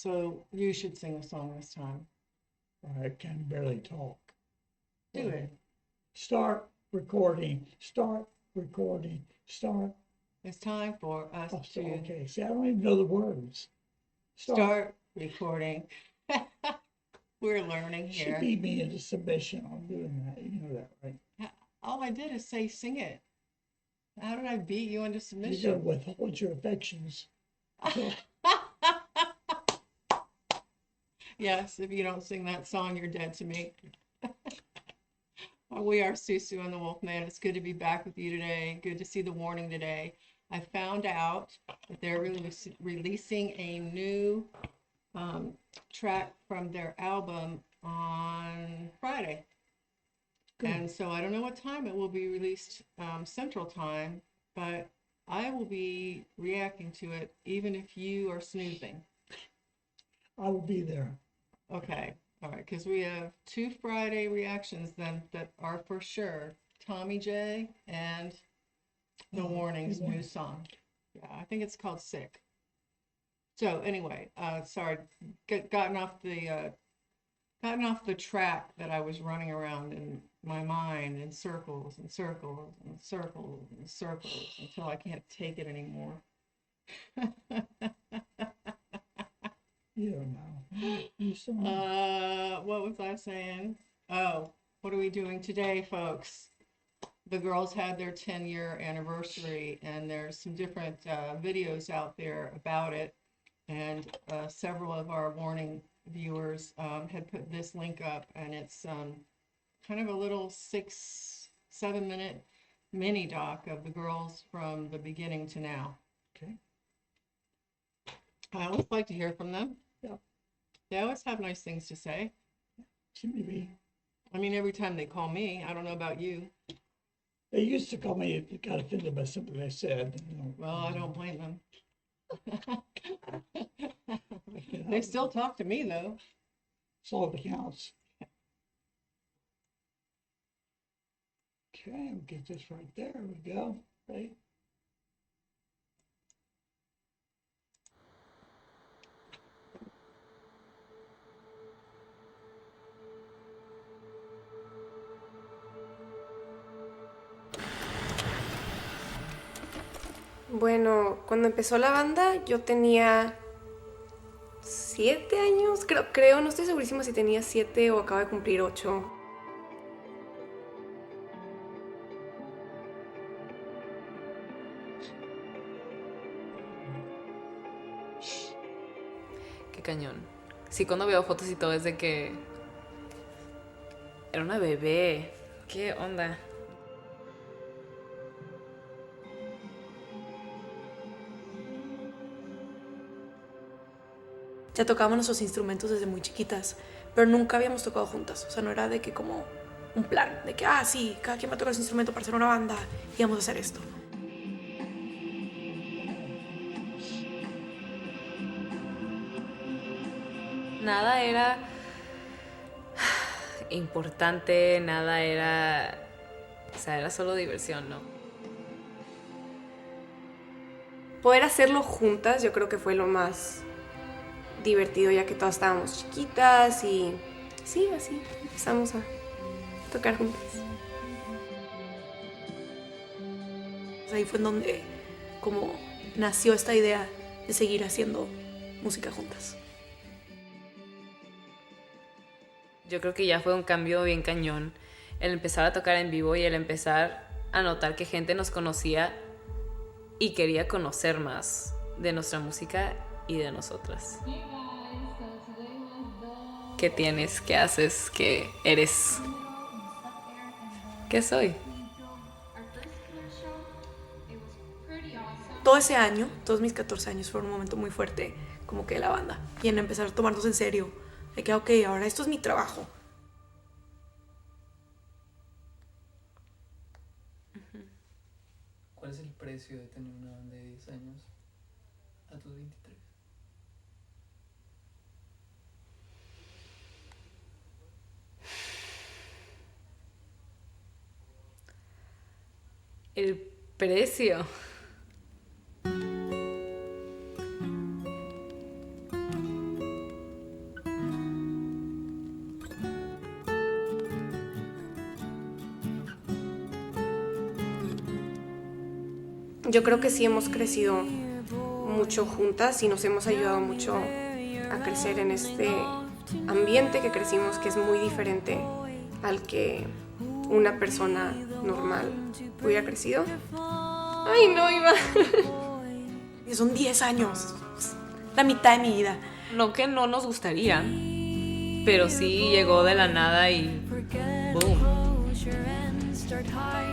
So you should sing a song this time. I can barely talk. Do it. Start recording. Start recording. Start. It's time for us to Okay, see, I don't even know the words. start recording. We're learning She here. beat me into submission on doing that. You know that, right? All I did is say sing it. How did I beat you into You're submission? gonna withhold your affections. Yes, if you don't sing that song, you're dead to me. We are Susu and the Wolfman. It's good to be back with you today. Good to see the warning today. I found out that they're releasing a new track from their album on Friday. Good. And so I don't know what time it will be released Central Time, but I will be reacting to it even if you are snoozing. I will be there. Okay. All right. Because we have 2 Friday reactions then that are for sure Tommy J and The Warning's new song. Yeah, I think it's called Sick. So anyway, sorry, gotten off the track that I was running around in my mind in circles and circles and circles and circles until I can't take it anymore. You don't know. You What was I saying? Oh, what are we doing today, folks? The girls had their 10-year anniversary, and there's some different videos out there about it. And several of our warning viewers had put this link up, and it's kind of a little 6-7 minute mini doc of the girls from the beginning to now. Okay. I always like to hear from them. Yeah. They always have nice things to say. Seem to be. I mean, every time they call me, I don't know about you. They used to call me if you got offended by something I said. Well, I don't blame them. They still talk to me, though. It's all that counts. Okay, we'll get this right there. We go. Right. Bueno, cuando empezó la banda yo tenía 7 años, creo, no estoy segurísima si tenía 7 o acabo de cumplir 8. Qué cañón. Sí, cuando veo fotos y todo es de que era una bebé. ¿Qué onda? Ya tocábamos nuestros instrumentos desde muy chiquitas, pero nunca habíamos tocado juntas. O sea, no era de que como un plan, de que, sí, cada quien va a tocar su instrumento para hacer una banda y vamos a hacer esto. Nada era importante, nada era... O sea, era solo diversión, ¿no? Poder hacerlo juntas yo creo que fue lo más divertido, ya que todas estábamos chiquitas y sí, así empezamos a tocar juntas. Ahí fue en donde como nació esta idea de seguir haciendo música juntas. Yo creo que ya fue un cambio bien cañón. El empezar a tocar en vivo y el empezar a notar que gente nos conocía y quería conocer más de nuestra música y de nosotras. ¿Qué tienes? ¿Qué haces? ¿Qué eres? ¿Qué soy? Todo ese año, todos mis 14 años fueron un momento muy fuerte como que de la banda y en empezar a tomarnos en serio, de que ok, ahora esto es mi trabajo. ¿Cuál es el precio de tener una banda de 10 años a tus 23? El precio. Yo creo que sí hemos crecido mucho juntas y nos hemos ayudado mucho a crecer en este ambiente que crecimos, que es muy diferente al que una persona normal hubiera crecido. Ay, no, Iba. Son 10 años, la mitad de mi vida. No que no nos gustaría, pero sí llegó de la nada y boom.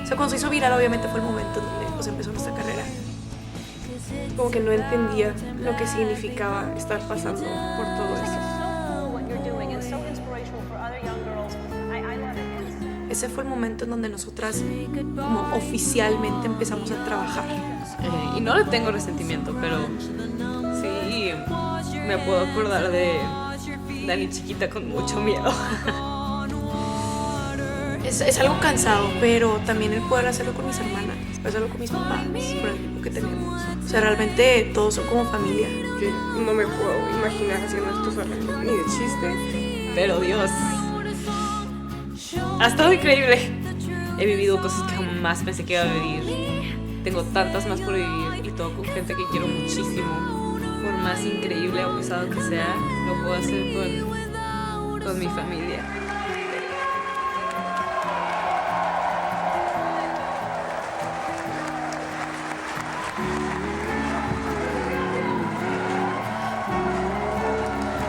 O sea, cuando se hizo viral, obviamente fue el momento donde pues, empezó nuestra carrera. Como que no entendía lo que significaba estar pasando por todo eso. Ese fue el momento en donde nosotras como oficialmente empezamos a trabajar. Y no le tengo resentimiento, pero sí me puedo acordar de Dani chiquita con mucho miedo. Es algo cansado, pero también el poder hacerlo con mis hermanas, hacerlo con mis papás, por el tiempo que tenemos. O sea, realmente todos son como familia. No me puedo imaginar haciendo esto sola, ni de chiste. Pero Dios, ha estado increíble. He vivido cosas que jamás pensé que iba a vivir. Tengo tantas más por vivir y todo con gente que quiero muchísimo. Por más increíble o pesado que sea, lo puedo hacer con mi familia.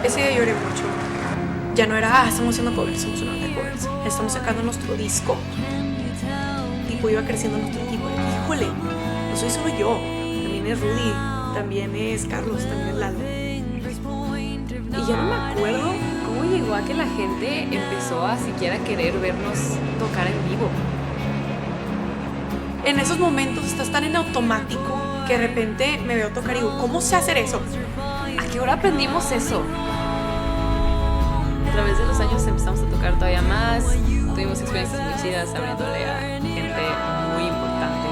Ese día lloré mucho. Ya no era, estamos haciendo covers, somos una banda de covers. Estamos sacando nuestro disco. Tipo, iba creciendo nuestro equipo. Híjole, no soy solo yo. También es Rudy, también es Carlos, también es Lalo. Y ya no me acuerdo cómo llegó a que la gente empezó a siquiera querer vernos tocar en vivo. En esos momentos estás tan en automático que de repente me veo tocar y digo, ¿cómo sé hacer eso? ¿A qué hora aprendimos eso? A través de los años empezamos a tocar todavía más. Tuvimos experiencias muy chidas abriéndole a gente muy importante.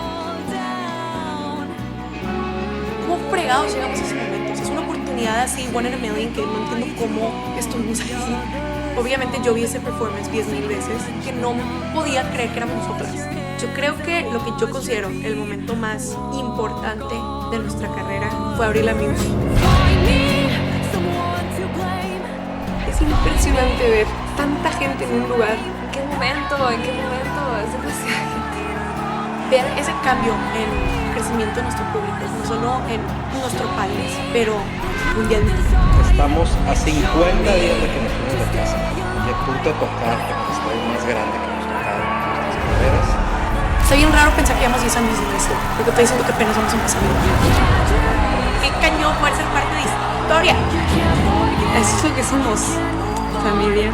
¿Cómo fregados llegamos a esos momentos? Es una oportunidad así, one in a million, que no entiendo cómo estuvimos ahí. Obviamente yo vi ese performance 10,000 veces, que no podía creer que éramos nosotras. Yo creo que lo que yo considero el momento más importante de nuestra carrera fue abrir la Muse. Es impresionante ver tanta gente en un lugar. ¿En qué momento? ¿En qué momento? Es demasiada gente. Ver ese cambio en el crecimiento de nuestro público, no solo en nuestro país, pero mundialmente. Estamos a 50 días de que nos fuimos de casa y a punto de tocar el estadio más grande que hemos tocado en nuestras carreras. Está bien raro pensar que llevamos 10 años haciendo esto, porque estoy diciendo que apenas vamos empezando. ¡Qué cañón poder ser parte de historia! Eso es lo que somos, familia.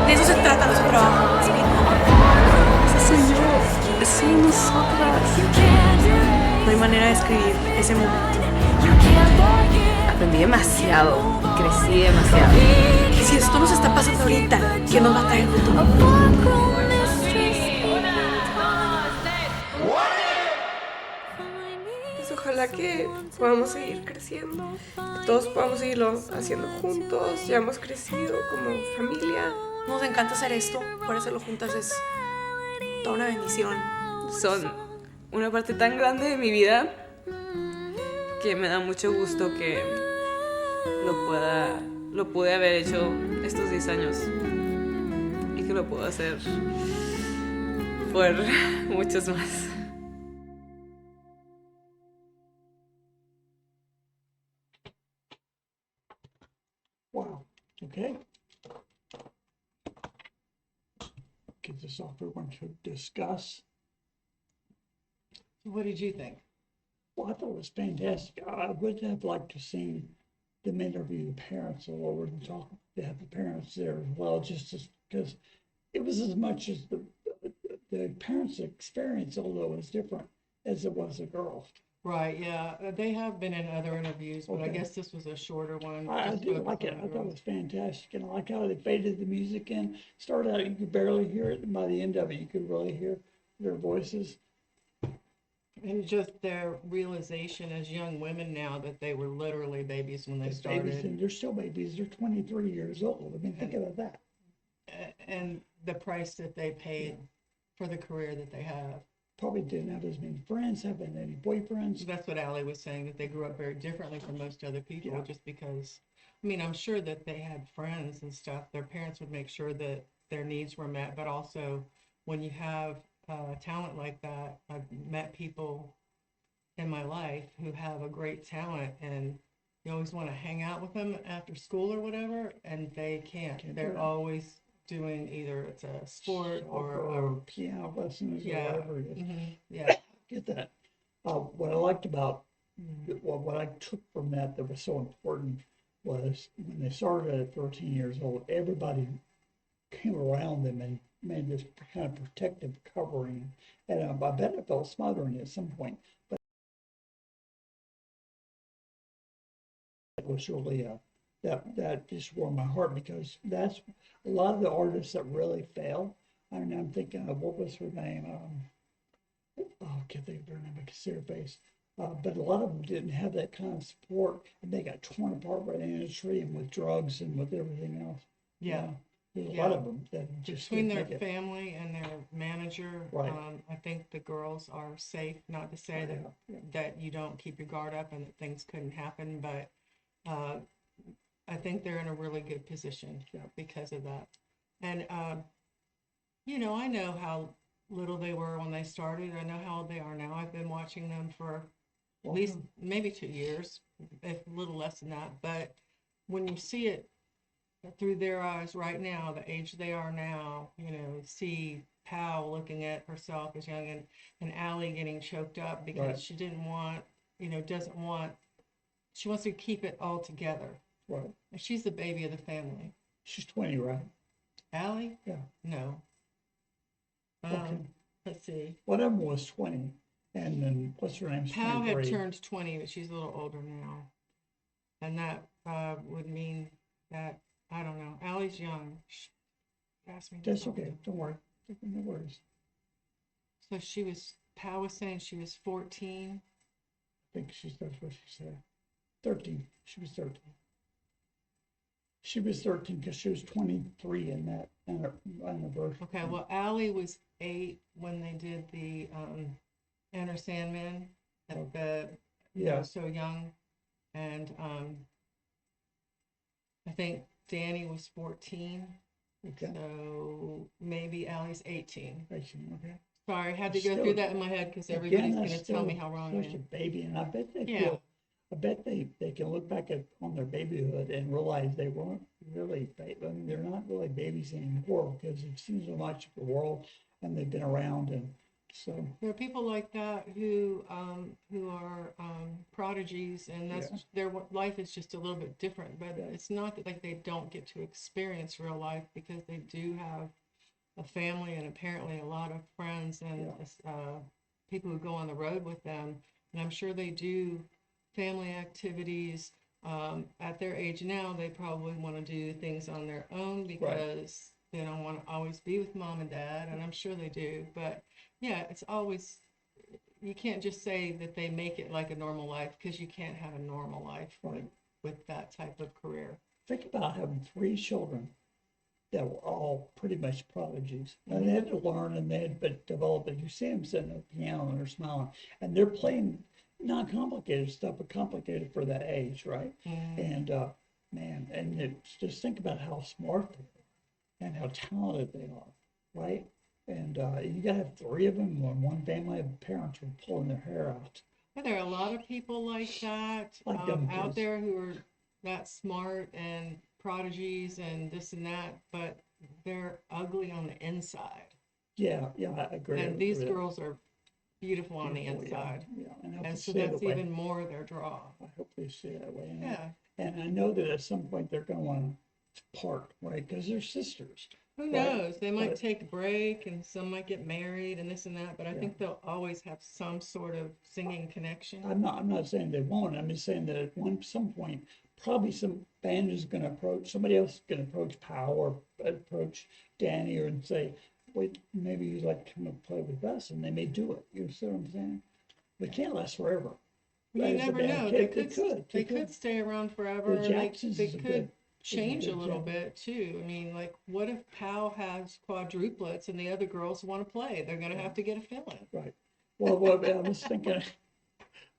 De eso se trata nuestro trabajo. Ese soy yo, eso soy nosotras. No hay manera de describir ese momento. Aprendí demasiado, crecí demasiado. Y si esto nos está pasando ahorita, ¿qué nos va a traer el futuro? Pues ojalá que podamos seguir creciendo, que todos podamos seguirlo haciendo juntos. Ya hemos crecido como familia. Nos encanta hacer esto, por hacerlo juntas es toda una bendición. Son una parte tan grande de mi vida que me da mucho gusto que lo pude haber hecho estos 10 años y que lo puedo hacer por muchos más. Wow. Okay. Get this off. We're going to discuss. What did you think? Well, I thought it was fantastic. I would have liked to see them interview the parents a little and talk. They have the parents there as well, just because it was as much as the parents' experience, although it was different, as it was the girls. Right, yeah, they have been in other interviews, but I Okay. guess this was a shorter one. I just did focused like it. on I thought it girls. was fantastic, and I like how they faded the music in. Started out, you could barely hear it, and by the end of it, you could really hear their voices. And just their realization as young women now that they were literally babies when they Babies, started. and they're still babies. They're 23 years old. I mean, think about that. And the price that they paid for the career that they have. probably didn't have as many friends, haven't any boyfriends. That's what Allie was saying, that they grew up very differently from most other people, Yeah. just because, I mean, I'm sure that they had friends and stuff. Their parents would make sure that their needs were met, but also when you have talent like that, I've met people in my life who have a great talent, and you always want to hang out with them after school or whatever, and they can't. Can't do They're it. always doing either it's a sport Soccer or or piano lessons or yeah, whatever it is. yeah, Get that. What I liked about, what I took from that was so important was when they started at 13 years old, everybody came around them and made this kind of protective covering. And I bet it felt smothering at some point, but it was really that just warmed my heart, because that's a lot of the artists that really fail. I mean, I'm thinking of, what was her name? Oh, I can't think of her name. I can see her face. But a lot of them didn't have that kind of support, and they got torn apart by the industry and with drugs and with everything else. yeah. There's a Yeah. lot of them that just Between didn't their make it. family and their manager, Right. I think the girls are safe. Not to say that Yeah. that you don't keep your guard up and that things couldn't happen, but I think they're in a really good position because of that. And I know how little they were when they started. I know how old they are now. I've been watching them for at least maybe 2 years, if a little less than that. But when you see it through their eyes right now, the age they are now, see Pal looking at herself as young, and Allie getting choked up because Right. she didn't want, doesn't want, she wants to keep it all together. Right. And she's the baby of the family. She's 20, right? Allie? Yeah. No. Okay. Let's see. One of them was 20, and then what's her name's Pal had 23. turned 20, but she's a little older now. And that would mean that, I don't know, Allie's young. Ask me. That's okay. Don't worry. No worries. So Pal was saying she was 14. I think that's what she said. 13. She was 13. She was 13 because she was 23 in that anniversary. Okay, well, Allie was 8 when they did the Enter Sandman at the, so young. And I think Danny was 14. Okay. So maybe Allie's 18. 18, okay. Sorry, I had to go Still, through that in my head because Again, everybody's going that's to tell me still how wrong I such a am. baby, and I bet they Yeah. feel, I bet they can look back on their babyhood and realize they weren't really, I mean, they're not really babies anymore, because they've seen so much of the world and they've been around, and so. There are people like that who are prodigies, and that's their life is just a little bit different. But it's not that like they don't get to experience real life, because they do have a family and apparently a lot of friends and people who go on the road with them. And I'm sure they do family activities. At their age now, they probably want to do things on their own because they don't want to always be with mom and dad, and I'm sure they do. But yeah, it's always, you can't just say that they make it like a normal life, because you can't have a normal life with that type of career. Think about having 3 children that were all pretty much prodigies. And they had to learn, and they had to develop it. You see them sitting at the piano and they're smiling, and they're playing not complicated stuff, but complicated for that age, right? And man, and it's just think about how smart they are and how talented they are, right? And you gotta have 3 of them when one family of parents were pulling their hair out. Yeah, there are a lot of people like that Like them out kids. there who are that smart and prodigies and this and that, but they're ugly on the inside. Yeah, I agree. And these girls are beautiful on the Beautiful, inside. Yeah, and I hope And they so stay that's that way. even more their draw. I hope they stay that way. Yeah. And I know that at some point they're going to want to part, right? Because they're sisters. Who Right. knows? They might But- take a break, and some might get married and this and that, but I think they'll always have some sort of singing connection. I'm not saying they won't. I'm just saying that at some point, probably some band is going to approach, somebody else is going to approach Powell or approach Danny and say, wait, maybe you'd like to come and play with us, and they may do it. You see what I'm saying? They can't last forever. You As a never band, know. They They could. could stay around forever. The and Jacksons they is a could good change a good little example. bit too. I mean, like, what if Powell has quadruplets and the other girls want to play? They're going to have to get a fill-in. Right. Well, I was thinking,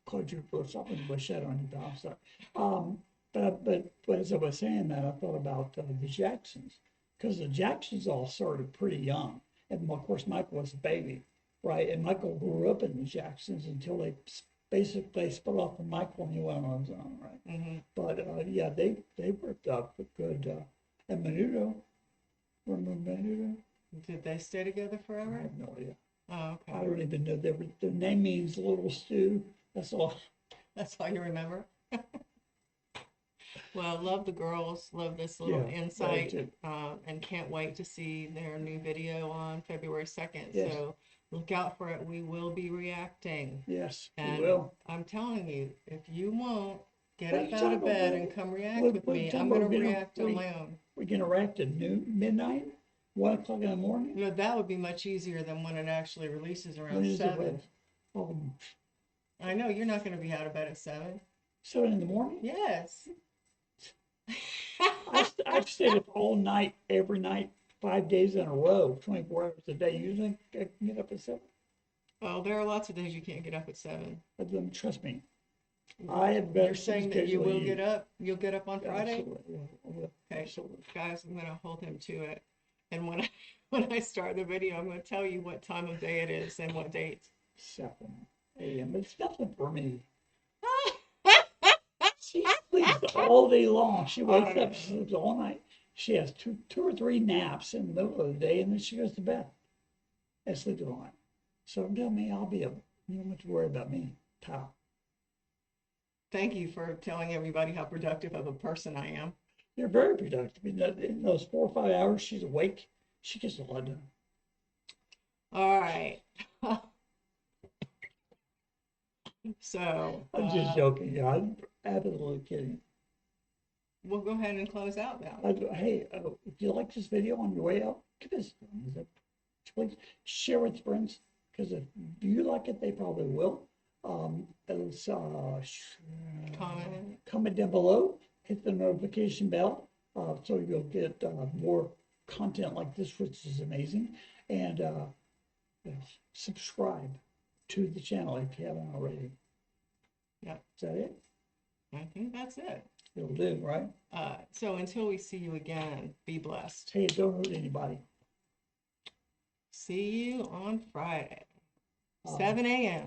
quadruple something, bush out on your balance. But as I was saying that, I thought about the Jacksons, because the Jacksons all started pretty young, and of course Michael was a baby, right? And Michael grew up in the Jacksons until they basically split off from Michael and he went on his own, right? Mm-hmm. But yeah, they worked up a good. And Menudo, remember Menudo? Did they stay together I forever? have no idea. Oh, I okay. don't even know their name means little stew. That's all. That's all you remember? Well, love the girls, love this little Yeah, insight, too. and can't wait to see their new video on February 2nd. Yes. So look out for it. We will be reacting. Yes, we And will. I'm telling you, if you won't get What are up you out of talking bed about? and come react What- with what me, you talking I'm going to about? react on my own. We're gonna react at noon, midnight, 1 o'clock in the morning. You know, that would be much easier than when it actually releases When around is it 7. what? I know you're not going to be out of bed at 7. 7 in the morning. Yes. I've stayed up all night, every night, 5 days in a row, 24 hours a day. You think I can get up at 7? Well, there are lots of days you can't get up at 7. But then trust me, I have better You're saying sleep that you schedule will than get up? You'll get up on Friday? Absolutely, I will. Okay. Absolutely. Guys, I'm gonna hold him to it. And when I when I start the video, I'm gonna tell you what time of day it is and what date. 7 a.m. It's nothing for me. She sleeps all day long. She wakes up, she sleeps all night. She has two or three naps in the middle of the day, and then she goes to bed and sleeps all night. So tell me, I'll be able. You don't have to worry about me, pal. Thank you for telling everybody how productive of a person I am. You're very productive. In those 4 or 5 hours she's awake, she gets a lot done. All right. So I'm just joking. Yeah, I'm absolutely kidding. we'll go ahead and close out now. Hey, if you like this video on your way out, give us a thumbs up. Please share with friends, because if you like it, they probably will. Comment down below, hit the notification bell, so you'll get more content like this, which is amazing. And subscribe to the channel if you haven't already. Yeah. Is that it? I think that's it. It'll do, right? So until we see you again, be blessed. Hey, don't hurt anybody. See you on Friday, 7 a.m.